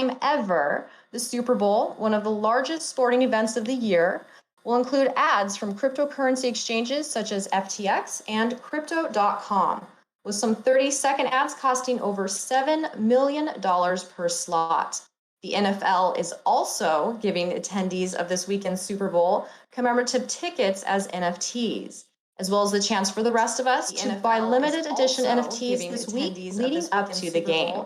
time ever, the Super Bowl, one of the largest sporting events of the year, will include ads from cryptocurrency exchanges such as FTX and crypto.com, with some 30-second ads costing over $7 million per slot. The NFL is also giving attendees of this weekend's Super Bowl commemorative tickets as NFTs, as well as the chance for the rest of us to buy limited edition NFTs this week leading up to the game.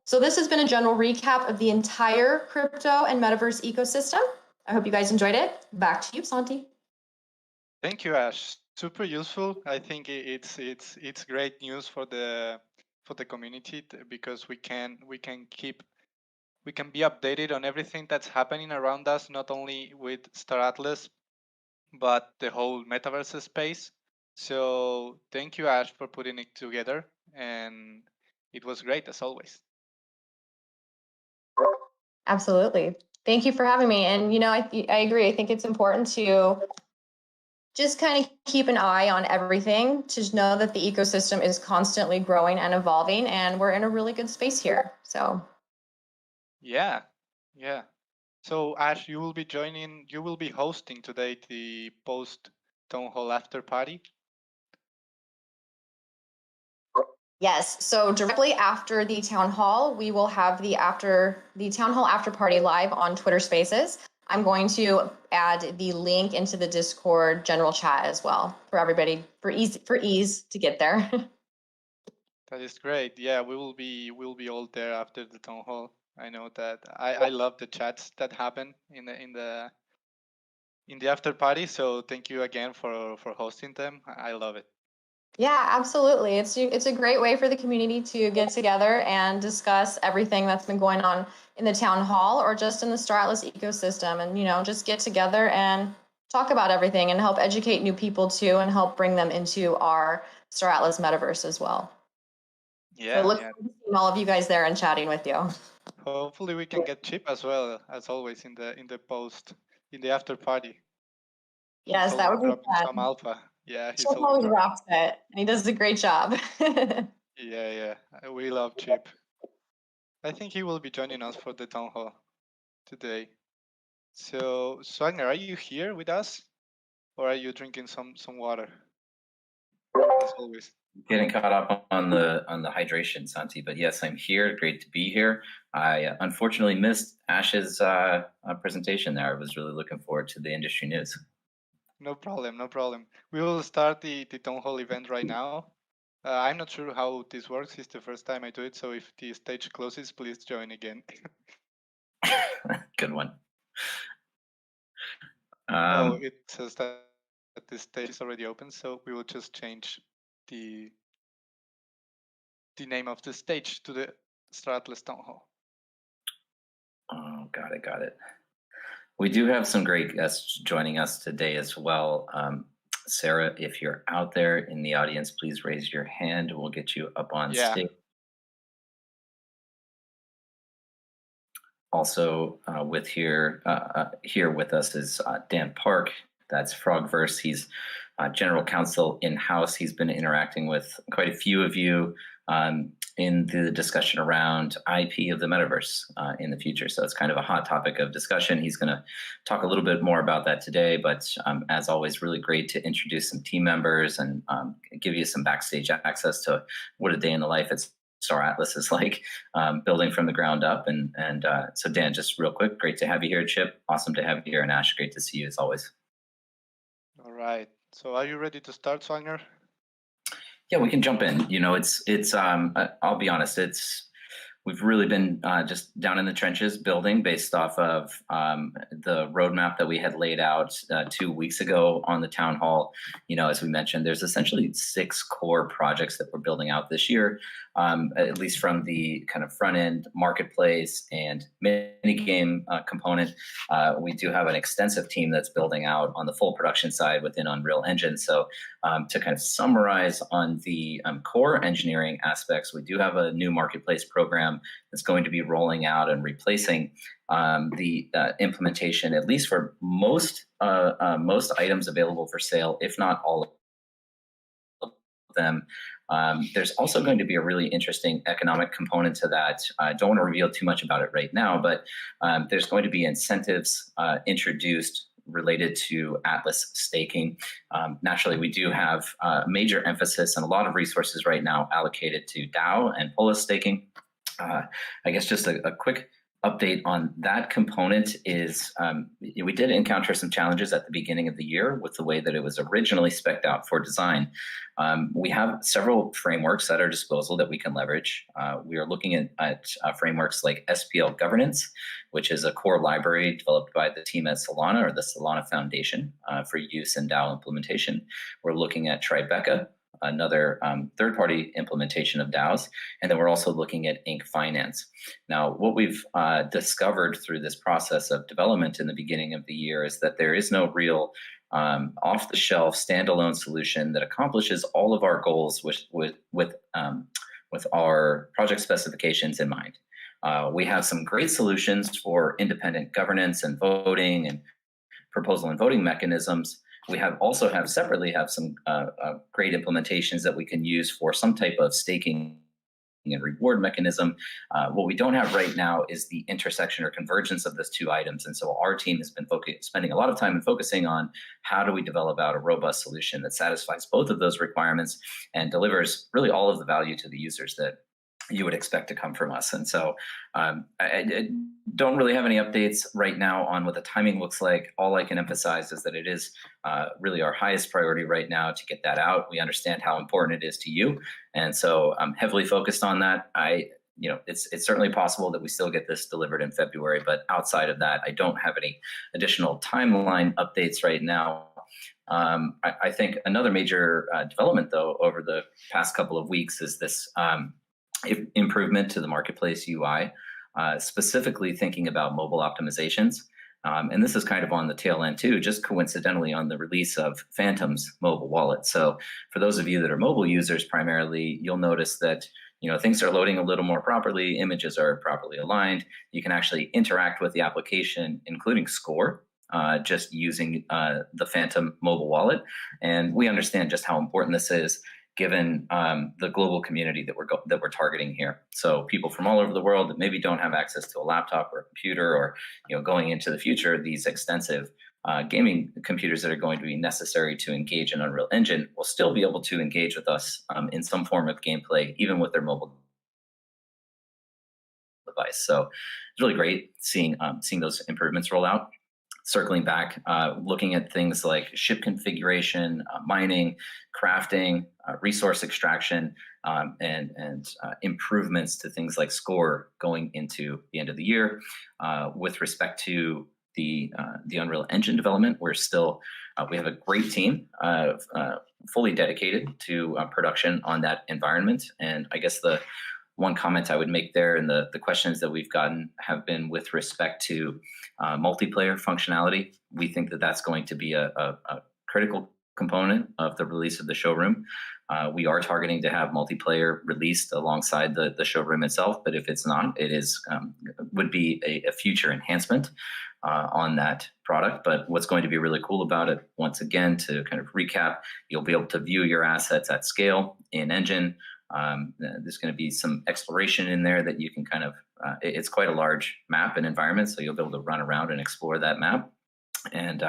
So this has been a general recap of the entire crypto and metaverse ecosystem. I hope you guys enjoyed it. Back to you, Santi. Thank you, Ash. Super useful. I think it's great news for the community because we can be updated on everything that's happening around us, not only with Star Atlas, but the whole metaverse space. So thank you, Ash, for putting it together, and it was great as always. Absolutely. Thank you for having me. And, you know, I agree. I think it's important to just kind of keep an eye on everything, to know that the ecosystem is constantly growing and evolving, and we're in a really good space here. So yeah. So Ash, you will be hosting today the post Townhall after party. Yes, so directly after the town hall, we will have the town hall after party live on Twitter Spaces. I'm going to add the link into the Discord general chat as well for everybody for ease to get there. That is great. Yeah, we'll be all there after the town hall. I know that. I love the chats that happen in the after party. So thank you again for hosting them. I love it. Yeah, absolutely. It's a great way for the community to get together and discuss everything that's been going on in the town hall or just in the Star Atlas ecosystem, and, you know, just get together and talk about everything and help educate new people too, and help bring them into our Star Atlas metaverse as well. Yeah. So look forward to seeing all of you guys there and chatting with you. Hopefully we can get Chip as well, as always, in the after party. Yes, that would be fun. Some alpha. Yeah, Chip always rocks it, and he does a great job. Yeah, we love Chip. I think he will be joining us for the town hall today. So, Swagner, are you here with us, or are you drinking some water? As always. Getting caught up on the hydration, Santi, but yes, I'm here. Great to be here. I unfortunately missed Ash's presentation there. I was really looking forward to the industry news. No problem. We will start the town hall event right now. I'm not sure how this works. It's the first time I do it, so if the stage closes, please join again. Good one. It says that the stage is already open, so we will just change the name of the stage to the Star Atlas Town Hall. Oh, got it. We do have some great guests joining us today as well. Sarah, if you're out there in the audience, please raise your hand. We'll get you up on stage. Also here with us is Dan Park. That's Frogverse. He's general counsel in-house. He's been interacting with quite a few of you in the discussion around IP of the metaverse in the future. So it's kind of a hot topic of discussion. He's going to talk a little bit more about that today, but as always, really great to introduce some team members and give you some backstage access to what a day in the life at Star Atlas is like, building from the ground up. And so Dan, just real quick, great to have you here. Chip, awesome to have you here. And Ash, great to see you as always. All right. So are you ready to start, Swagner? Yeah, we can jump in. You know, it's I'll be honest, we've really been just down in the trenches building based off of the roadmap that we had laid out 2 weeks ago on the town hall. You know, as we mentioned, there's essentially 6 core projects that we're building out this year, at least from the kind of front end marketplace and mini game component. We do have an extensive team that's building out on the full production side within Unreal Engine. So to kind of summarize on the core engineering aspects, we do have a new marketplace program that's going to be rolling out and replacing the implementation, at least for most items available for sale, if not all of them, There's also going to be a really interesting economic component to that. I don't want to reveal too much about it right now, but there's going to be incentives introduced related to Atlas staking. Naturally, we do have major emphasis and a lot of resources right now allocated to DAO and Polis staking. I guess just a quick update on that component is we did encounter some challenges at the beginning of the year with the way that it was originally spec'd out for design. We have several frameworks at our disposal that we can leverage. We are looking at frameworks like SPL Governance, which is a core library developed by the team at Solana or the Solana Foundation for use in DAO implementation. We're looking at Tribeca, another third-party implementation of DAOs, and then we're also looking at Ink Finance. Now, what we've discovered through this process of development in the beginning of the year is that there is no real off-the-shelf standalone solution that accomplishes all of our goals with our project specifications in mind. We have some great solutions for independent governance and voting and proposal and voting mechanisms. We also have separately some great implementations that we can use for some type of staking and reward mechanism. What we don't have right now is the intersection or convergence of those two items. And so our team has been spending a lot of time and focusing on how do we develop out a robust solution that satisfies both of those requirements and delivers really all of the value to the users that you would expect to come from us. And so I don't really have any updates right now on what the timing looks like. All I can emphasize is that it is really our highest priority right now to get that out. We understand how important it is to you. And so I'm heavily focused on that. It's certainly possible that we still get this delivered in February, but outside of that, I don't have any additional timeline updates right now. I think another major development, though, over the past couple of weeks is this improvement to the marketplace UI, specifically thinking about mobile optimizations. And this is kind of on the tail end too, just coincidentally on the release of Phantom's mobile wallet. So for those of you that are mobile users primarily, you'll notice that things are loading a little more properly, images are properly aligned. You can actually interact with the application, including score, just using the Phantom mobile wallet. And we understand just how important this is, given the global community that we're targeting here. So people from all over the world that maybe don't have access to a laptop or a computer, or going into the future, these extensive gaming computers that are going to be necessary to engage in Unreal Engine will still be able to engage with us in some form of gameplay, even with their mobile device. So it's really great seeing those improvements roll out. Circling back, looking at things like ship configuration, mining, crafting, resource extraction, and improvements to things like score going into the end of the year. With respect to the Unreal Engine development, we have a great team fully dedicated to production on that environment. And I guess the one comment I would make there, and the questions that we've gotten have been with respect to multiplayer functionality. We think that that's going to be a critical component of the release of the showroom. We are targeting to have multiplayer released alongside the showroom itself, but if it's not, it would be a future enhancement on that product. But what's going to be really cool about it, once again, to kind of recap, you'll be able to view your assets at scale in Engine. There's going to be some exploration in there that you can kind of, it's quite a large map and environment, so you'll be able to run around and explore that map. And,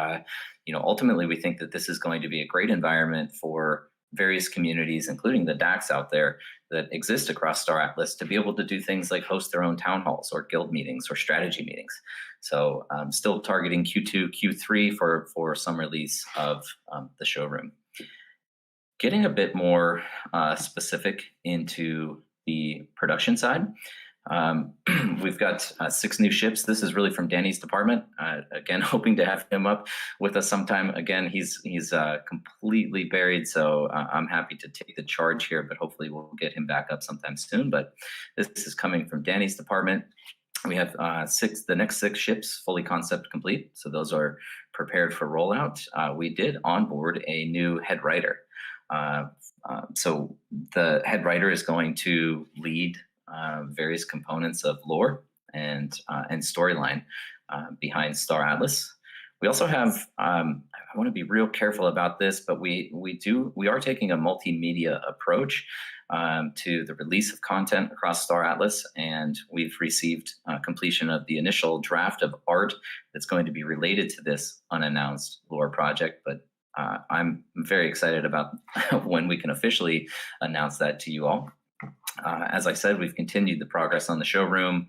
ultimately, we think that this is going to be a great environment for various communities, including the DACs out there that exist across Star Atlas, to be able to do things like host their own town halls or guild meetings or strategy meetings. So still targeting Q2, Q3 for some release of the showroom. Getting a bit more specific into the production side, we've got 6 new ships. This is really from Danny's department. Again, hoping to have him up with us sometime. Again, he's completely buried, so I'm happy to take the charge here, but hopefully we'll get him back up sometime soon. But this is coming from Danny's department. We have the next 6 ships fully concept complete, so those are prepared for rollout. We did onboard a new head writer. So the head writer is going to lead various components of lore and storyline behind Star Atlas. We also have I want to be real careful about this, but we are taking a multimedia approach to the release of content across Star Atlas, and we've received completion of the initial draft of art that's going to be related to this unannounced lore project. But I'm very excited about when we can officially announce that to you all. As I said, we've continued the progress on the showroom.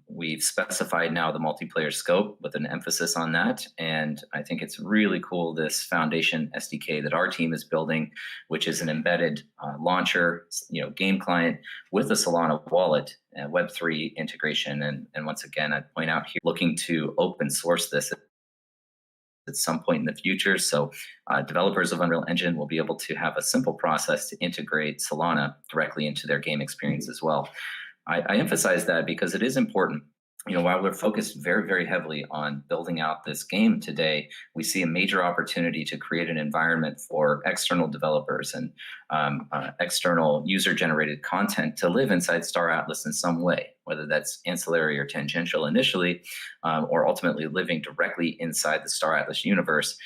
We've specified now the multiplayer scope with an emphasis on that. And I think it's really cool, this foundation SDK that our team is building, which is an embedded launcher, game client with a Solana wallet and Web3 integration. And once again, I'd point out here, looking to open source this at some point in the future. So developers of Unreal Engine will be able to have a simple process to integrate Solana directly into their game experience as well. I emphasize that because it is important. While we're focused very, very heavily on building out this game today, we see a major opportunity to create an environment for external developers and external user-generated content to live inside Star Atlas in some way, whether that's ancillary or tangential initially, or ultimately living directly inside the Star Atlas universe.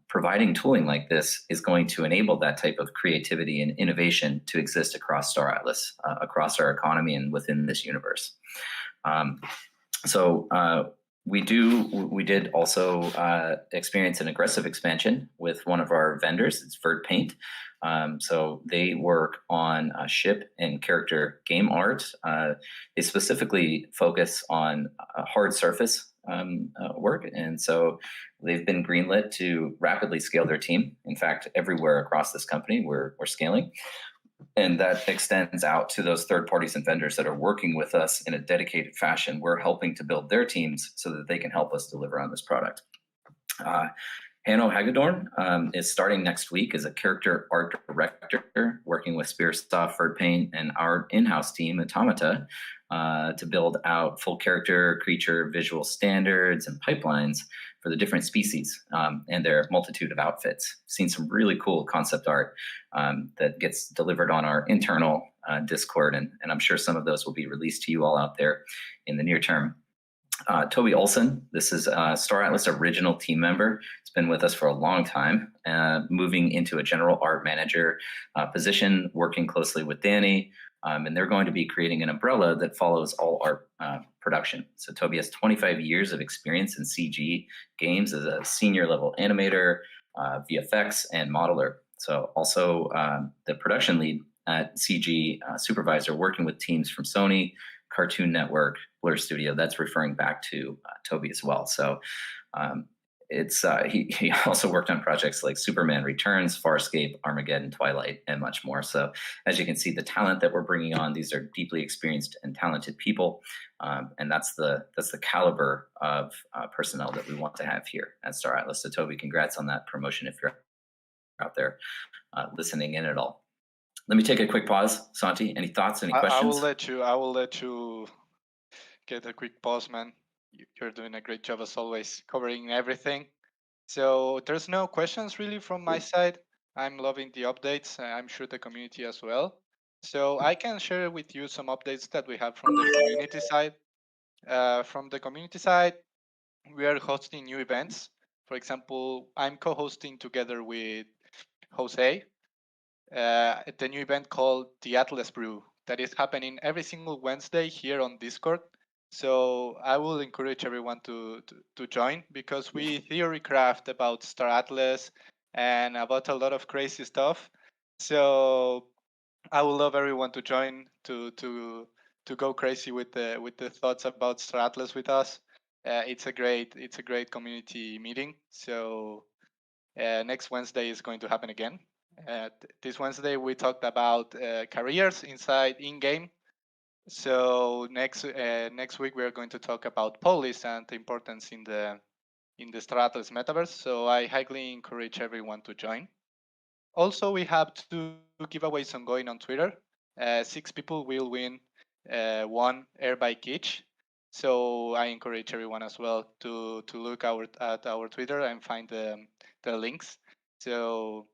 Providing tooling like this is going to enable that type of creativity and innovation to exist across Star Atlas, across our economy and within this universe. We did also experience an aggressive expansion with one of our vendors. It's Vert Paint. So they work on ship and character game art. They specifically focus on hard surface work, and so they've been greenlit to rapidly scale their team. In fact, everywhere across this company, we're scaling. And that extends out to those third parties and vendors that are working with us in a dedicated fashion. We're helping to build their teams so that they can help us deliver on this product. Hanno Hagedorn is starting next week as a character art director, working with Spearsoft, Vert Paint, and our in-house team, Automata, to build out full character, creature, visual standards, and pipelines for the different species and their multitude of outfits. Seen some really cool concept art that gets delivered on our internal Discord, and I'm sure some of those will be released to you all out there in the near term. Toby Olsen, this is a Star Atlas original team member. He's been with us for a long time, moving into a general art manager position, working closely with Danny, and they're going to be creating an umbrella that follows all art production. So Toby has 25 years of experience in CG games as a senior level animator, VFX, and modeler. So also the production lead at CG supervisor, working with teams from Sony, Cartoon Network, Blur Studio. That's referring back to Toby as well. So he also worked on projects like Superman Returns, Farscape, Armageddon, Twilight, and much more. So as you can see, the talent that we're bringing on, these are deeply experienced and talented people, and that's the caliber of personnel that we want to have here at Star Atlas. So Toby, congrats on that promotion if you're out there listening in at all. Let me take a quick pause. Santi, any thoughts, any questions? I will let you get a quick pause, man. You're doing a great job as always, covering everything. So there's no questions really from my side. I'm loving the updates. I'm sure the community as well. So I can share with you some updates that we have from the community side. From the community side, we are hosting new events. For example, I'm co-hosting together with Jose the new event called the Atlas Brew that is happening every single Wednesday here on Discord. So I will encourage everyone to join, because we theory craft about Star Atlas and about a lot of crazy stuff. So I would love everyone to join to go crazy with the thoughts about Star Atlas with us. It's a great community meeting. So next Wednesday is going to happen again. This Wednesday we talked about careers inside in-game. So next week we are going to talk about police and the importance in the Star Atlas Metaverse. So I highly encourage everyone to join. Also, we have 2 giveaways ongoing on Twitter. 6 people will win 1 air bike each. So I encourage everyone as well to look at our Twitter and find the links. So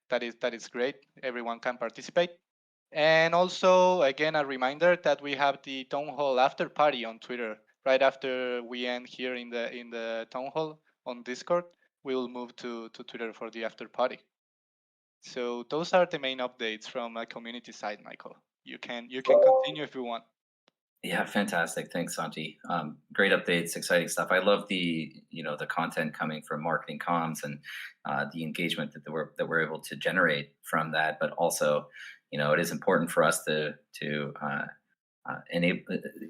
that is great. Everyone can participate. And also, again, a reminder that we have the Townhall after party on Twitter right after we end here in the Townhall on Discord. we will move to Twitter for the after party. So those are the main updates from a community side, Michael. You can continue if you want. Yeah, fantastic. Thanks, Santi. Great updates, exciting stuff. I love the the content coming from marketing comms and the engagement that we're able to generate from that. But also, it is important for us to enable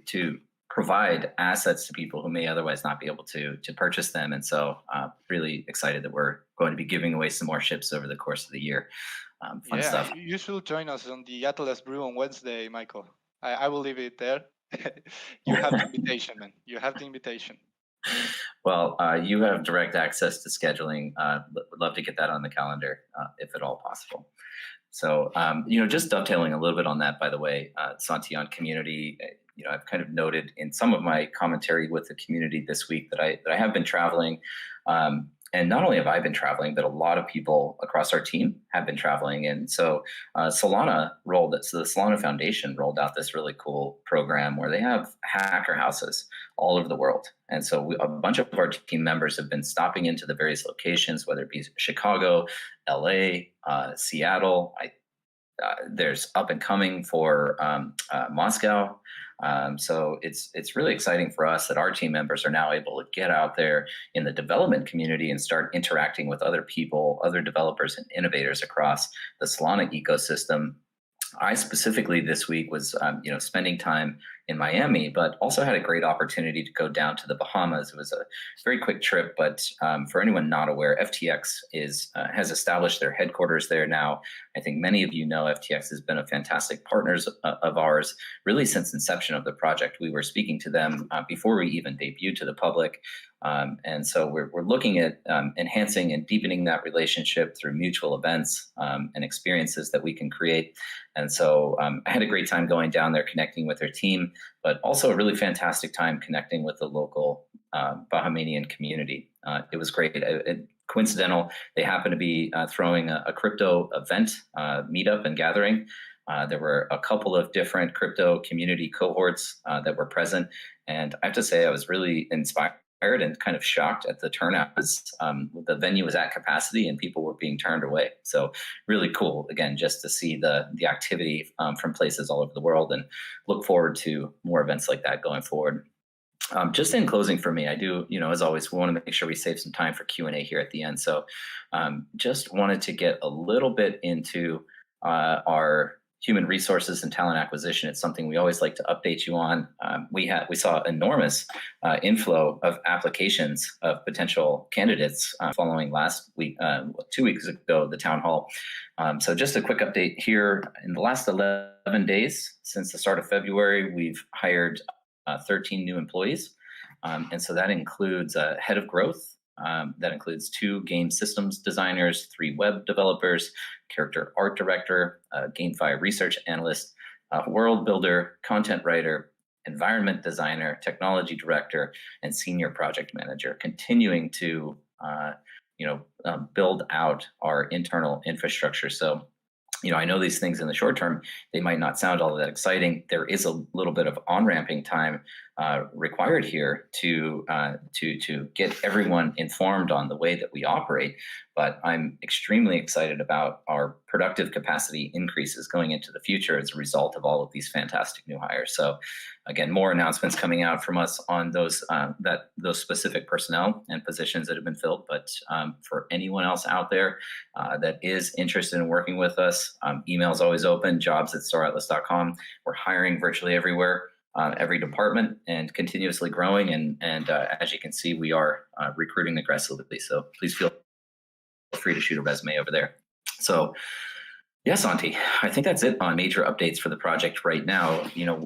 to provide assets to people who may otherwise not be able to purchase them. And so, really excited that we're going to be giving away some more ships over the course of the year. Fun stuff. You should join us on the Atlas Brew on Wednesday, Michael. I will leave it there. You have the invitation, man. You have the invitation. Well, you have direct access to scheduling. Would love to get that on the calendar if at all possible. So, just dovetailing a little bit on that, by the way, Santi, on community, I've kind of noted in some of my commentary with the community this week that I have been traveling. And not only have I been traveling, but a lot of people across our team have been traveling. And so the Solana Foundation rolled out this really cool program where they have hacker houses all over the world. And so a bunch of our team members have been stopping into the various locations, whether it be Chicago, LA, Seattle. There's up and coming for Moscow. So it's really exciting for us that our team members are now able to get out there in the development community and start interacting with other people, other developers and innovators across the Solana ecosystem. I specifically this week was, spending time in Miami, but also had a great opportunity to go down to the Bahamas. It was a very quick trip, but for anyone not aware, FTX has established their headquarters there now. I think many of you know FTX has been a fantastic partner of ours, really since inception of the project. We were speaking to them before we even debuted to the public. And so we're looking at enhancing and deepening that relationship through mutual events and experiences that we can create. And so I had a great time going down there, connecting with their team, but also a really fantastic time connecting with the local Bahamian community. It was great. Coincidental, they happened to be throwing a crypto event, meetup and gathering. There were a couple of different crypto community cohorts that were present. And I have to say, I was really inspired and kind of shocked at the turnout. The venue was at capacity and people were being turned away. So really cool, again, just to see the activity from places all over the world, and look forward to more events like that going forward. Just in closing for me, I do, as always, we want to make sure we save some time for Q&A here at the end. So just wanted to get a little bit into our human resources and talent acquisition. It's something we always like to update you on. We saw enormous inflow of applications of potential candidates following last week, 2 weeks ago, the Townhall. So just a quick update here. In the last 11 days since the start of February, we've hired 13 new employees. And so that includes a head of growth. That includes 2 game systems designers, 3 web developers, character art director, GameFi research analyst, world builder, content writer, environment designer, technology director, and senior project manager, continuing to build out our internal infrastructure. So, I know these things in the short term, they might not sound all that exciting. There is a little bit of on-ramping time required here to get everyone informed on the way that we operate. But I'm extremely excited about our productive capacity increases going into the future as a result of all of these fantastic new hires. So again, more announcements coming out from us on those specific personnel and positions that have been filled. But for anyone else out there that is interested in working with us, email is always open, jobs@staratlas.com. We're hiring virtually everywhere. Every department, and continuously growing. And as you can see, we are recruiting aggressively. So please feel free to shoot a resume over there. So yes, Santi, I think that's it on major updates for the project right now.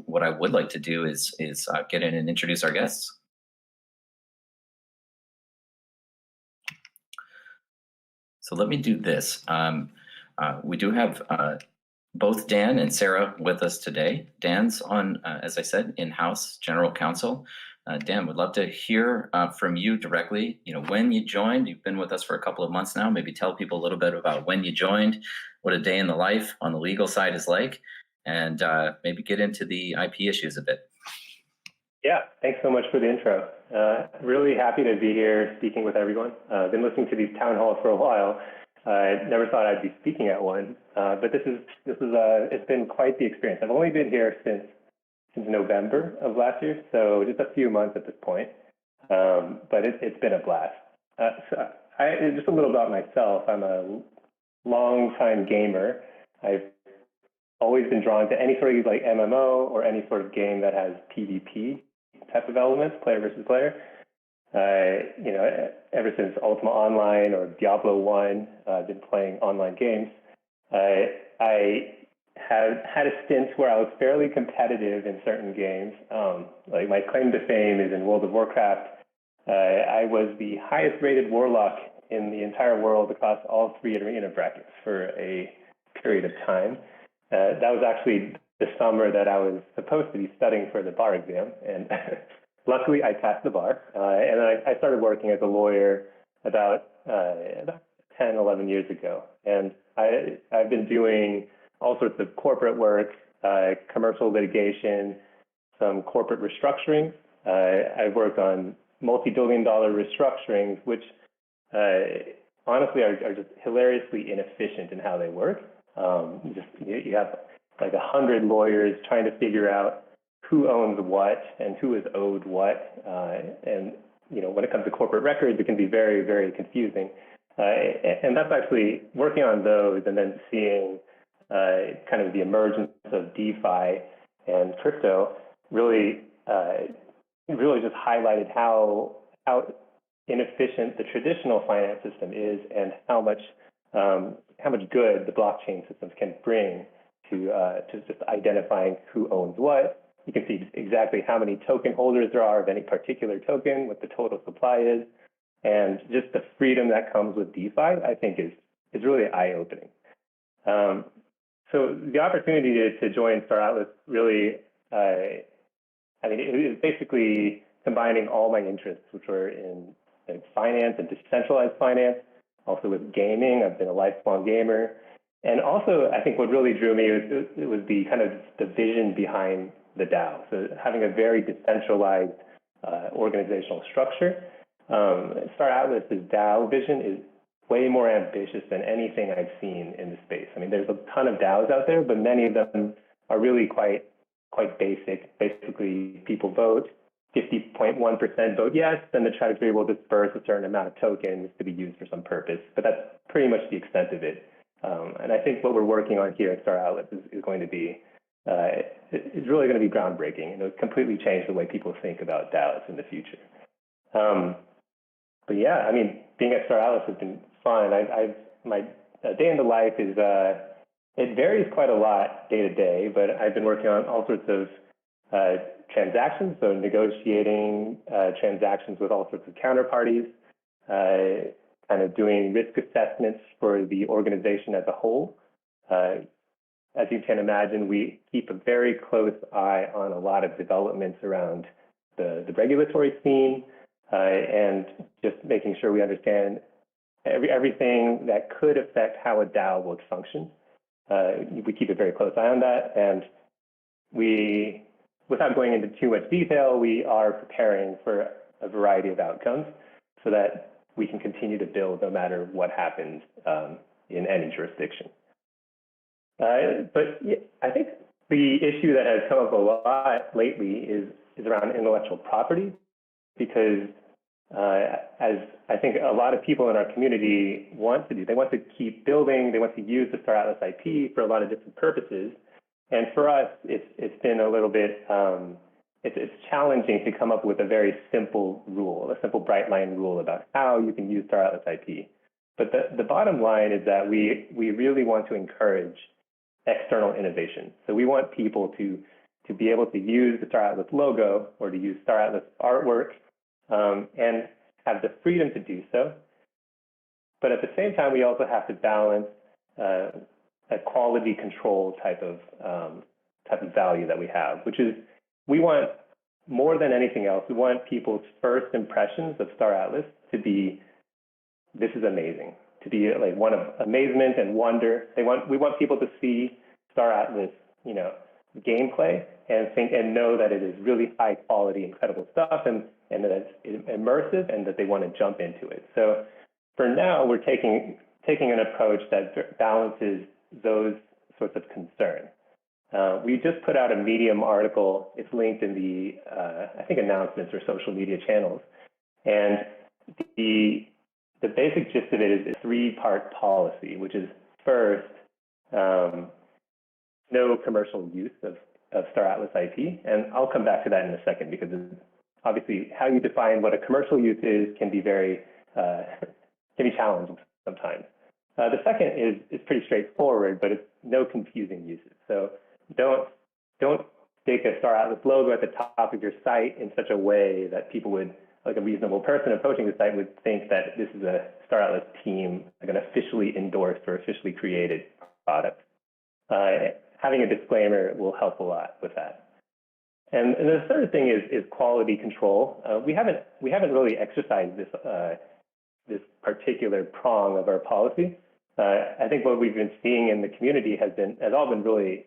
What I would like to do is get in and introduce our guests. So let me do this. We do have both Dan and Sarah with us today. Dan's on, as I said, in-house general counsel. Dan, would love to hear from you directly. When you joined, you've been with us for a couple of months now. Maybe tell people a little bit about when you joined, what a day in the life on the legal side is like, and maybe get into the IP issues a bit. Yeah, thanks so much for the intro. Really happy to be here speaking with everyone. I've been listening to these town halls for a while. I never thought I'd be speaking at one, but it's been quite the experience. I've only been here since November of last year, so just a few months at this point. But it's been a blast. Just a little about myself. I'm a long-time gamer. I've always been drawn to any sort of like MMO or any sort of game that has PvP type of elements, player versus player. Ever since Ultima Online or Diablo 1, I've been playing online games. I have had a stint where I was fairly competitive in certain games. Like my claim to fame is in World of Warcraft. I was the highest rated warlock in the entire world across all 3 arena brackets for a period of time. That was actually the summer that I was supposed to be studying for the bar exam, and luckily I passed the bar. And then I started working as a lawyer about 10, 11 years ago. And I've been doing all sorts of corporate work, commercial litigation, some corporate restructuring. I've worked on multi-billion-dollar restructurings, which honestly are just hilariously inefficient in how they work. You have like 100 lawyers trying to figure out who owns what and who is owed what. And when it comes to corporate records, it can be very, very confusing. And that's actually working on those and then seeing kind of the emergence of DeFi and crypto really just highlighted how inefficient the traditional finance system is and how much good the blockchain systems can bring to just identifying who owns what. You can see exactly how many token holders there are of any particular token, what the total supply is, and just the freedom that comes with DeFi, I think is really eye-opening. So the opportunity to join Star Atlas really, it was basically combining all my interests, which were in finance and decentralized finance, also with gaming. I've been a lifelong gamer. And also, I think what really drew me was the kind of the vision behind the DAO. So having a very decentralized organizational structure. Star Atlas's DAO vision is way more ambitious than anything I've seen in the space. I mean, there's a ton of DAOs out there, but many of them are really quite basic. Basically, people vote, 50.1% vote yes, then the treasury will disperse a certain amount of tokens to be used for some purpose. But that's pretty much the extent of it. And I think what we're working on here at Star Atlas is going to be, it's really going to be groundbreaking, and it'll completely change the way people think about DAOs in the future. But yeah, I mean, being at Star Atlas has been fun. My day in the life is, it varies quite a lot day to day, but I've been working on all sorts of transactions, so negotiating transactions with all sorts of counterparties, kind of doing risk assessments for the organization as a whole. As you can imagine, we keep a very close eye on a lot of developments around the regulatory scene, and just making sure we understand everything that could affect how a DAO would function. We keep a very close eye on that, and without going into too much detail, we are preparing for a variety of outcomes so that we can continue to build no matter what happens in any jurisdiction. But yeah, I think the issue that has come up a lot lately is around intellectual property, because as I think a lot of people in our community want to do, they want to keep building, they want to use the Star Atlas IP for a lot of different purposes. And for us, it's been a little bit, it's challenging to come up with a very simple rule, a simple bright line rule about how you can use Star Atlas IP. But the bottom line is that we really want to encourage external innovation. So we want people to be able to use the Star Atlas logo or to use Star Atlas artwork and have the freedom to do so. But at the same time, we also have to balance a quality control type of value that we have, which is we want, more than anything else, we want people's first impressions of Star Atlas to be, this is amazing, to be like one of amazement and wonder. We want people to see Star Atlas, gameplay and know that it is really high quality, incredible stuff, and that it's immersive and that they want to jump into it. So for now, we're taking an approach that balances those sorts of concerns. We just put out a Medium article. It's linked in the, I think, announcements or social media channels. And the basic gist of it is a 3-part policy, which is first, no commercial use of Star Atlas IP. And I'll come back to that in a second, because obviously how you define what a commercial use is can be very, can be challenging sometimes. The second is pretty straightforward, but it's no confusing uses. So don't stick a Star Atlas logo at the top of your site in such a way that people would, like a reasonable person approaching the site, would think that this is a Star Atlas team, like an officially endorsed or officially created product. Having a disclaimer will help a lot with that. And the third thing is quality control. We haven't really exercised this particular prong of our policy. I think what we've been seeing in the community has all been really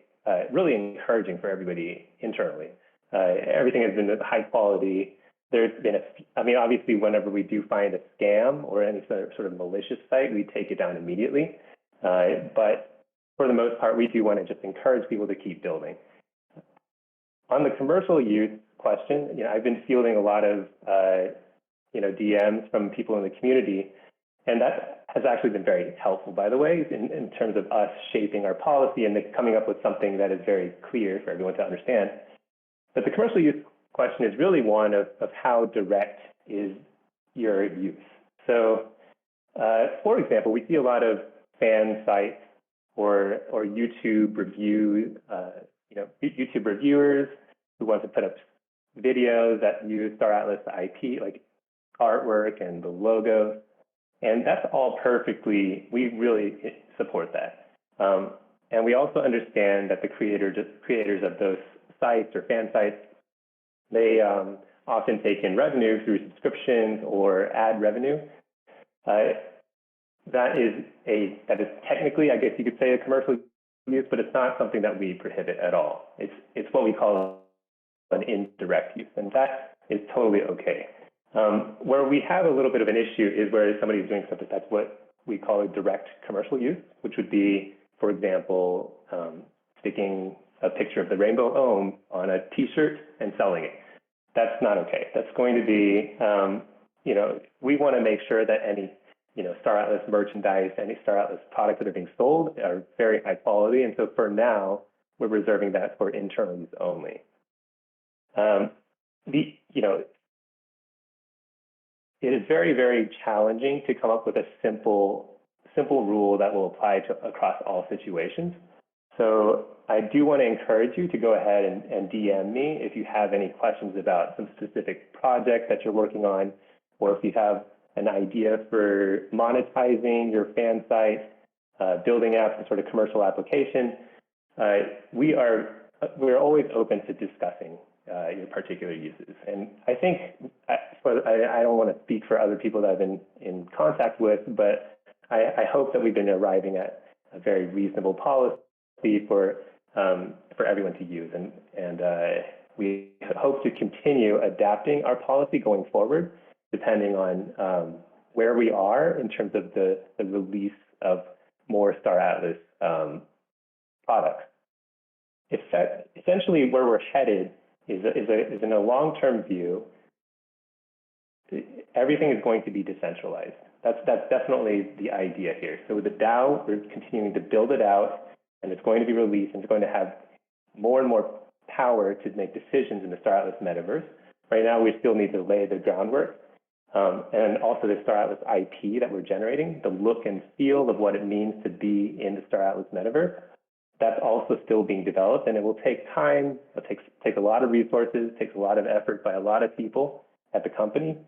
encouraging for everybody internally. Everything has been high quality. There's been obviously, whenever we do find a scam or any sort of malicious site, we take it down immediately. But for the most part, we do want to just encourage people to keep building. On the commercial use question, I've been fielding a lot of DMs from people in the community, and that has actually been very helpful, by the way, in terms of us shaping our policy and coming up with something that is very clear for everyone to understand. But the commercial use question is really one of how direct is your use. So, for example, we see a lot of fan sites or YouTube YouTube reviewers who want to put up videos that use Star Atlas IP, like artwork and the logo. And that's all perfectly, we really support that. And we also understand that the creators of those sites or fan sites, they often take in revenue through subscriptions or ad revenue. That is technically, I guess you could say, a commercial use, but it's not something that we prohibit at all. It's what we call an indirect use, and that is totally okay. Where we have a little bit of an issue is where somebody is doing something that's what we call a direct commercial use, which would be, for example, sticking a picture of the Rainbow Ohm on a T-shirt and selling it. That's not okay. That's going to be, we want to make sure that any, Star Atlas merchandise, any Star Atlas products that are being sold are very high quality. And so for now, we're reserving that for internal use only. It is very, very challenging to come up with a simple rule that will apply across all situations. So I do want to encourage you to go ahead and DM me if you have any questions about some specific project that you're working on, or if you have an idea for monetizing your fan site, building out some sort of commercial application. We're always open to discussing your particular uses. And I think, I don't want to speak for other people that I've been in contact with, but I hope that we've been arriving at a very reasonable policy for everyone to use. And we hope to continue adapting our policy going forward, depending on where we are in terms of the release of more Star Atlas products. Essentially, where we're headed is in a long-term view. Everything is going to be decentralized. That's definitely the idea here. So with the DAO, we're continuing to build it out, and it's going to be released, and it's going to have more and more power to make decisions in the Star Atlas metaverse. Right now, we still need to lay the groundwork. And also the Star Atlas IP that we're generating, the look and feel of what it means to be in the Star Atlas metaverse, that's also still being developed, and it will take time. It takes a lot of resources, takes a lot of effort by a lot of people at the company.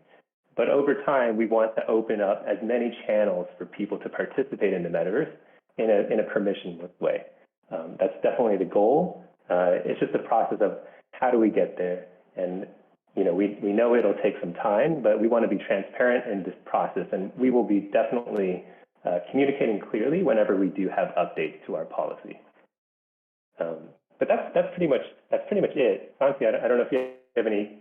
But over time, we want to open up as many channels for people to participate in the metaverse in a permissionless way. That's definitely the goal. It's just a process of how do we get there. And we know it'll take some time, but we want to be transparent in this process, and we will be definitely communicating clearly whenever we do have updates to our policy. but that's pretty much it. Honestly, I don't know if you have any